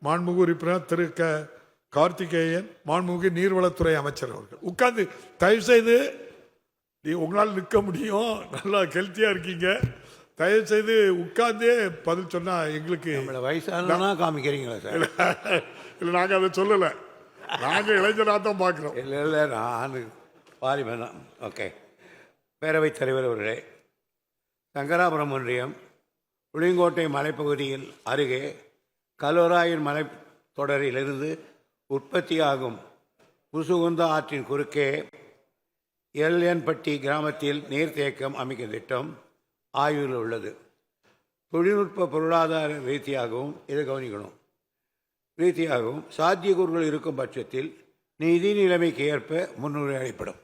மாண்புமிகு உறுப்பினர் திரு கார்த்திகேயன், மாண்புமிகு நீர்வளத்துறை அமைச்சர் அவர்கள். உட்கார்ந்து தயவு செய்து உங்களால் நிற்க முடியும், நல்லா ஹெல்த்தியா இருக்கீங்க, தயவு செய்து உட்கார்ந்தே பதில் சொன்னா எங்களுக்கு வயசானா காமிக்கிறீங்களா சார்? இல்லை, நாங்கள் அதை சொல்லலை, நாங்கள் இளைஞராக தான் பார்க்குறோம். இல்லை இல்லை, நான் பாரிமேனா. ஓகே. பேரவைத் தலைவர் அவர்களே, சங்கராபுரம் ஒன்றியம் புளியங்கோட்டை மலைப்பகுதியில் அருகே கல்வராயன் மலைத்தொடரிலிருந்து உற்பத்தியாகும் புசுகுந்த ஆற்றின் குறுக்கே எல்என்பட்டி கிராமத்தில் நீர்த்தேக்கம் அமைக்கும் திட்டம் ஆய்வில் உள்ளது. தொழில்நுட்ப பொருளாதார ரீதியாகவும் இதை கவனிக்கணும், ரீதியாகவும் சாத்தியக்கூறுகள் இருக்கும் பட்சத்தில் நிதி நிலைமைக்கு ஏற்ப முன்னுரிமை அளிக்கப்படும்.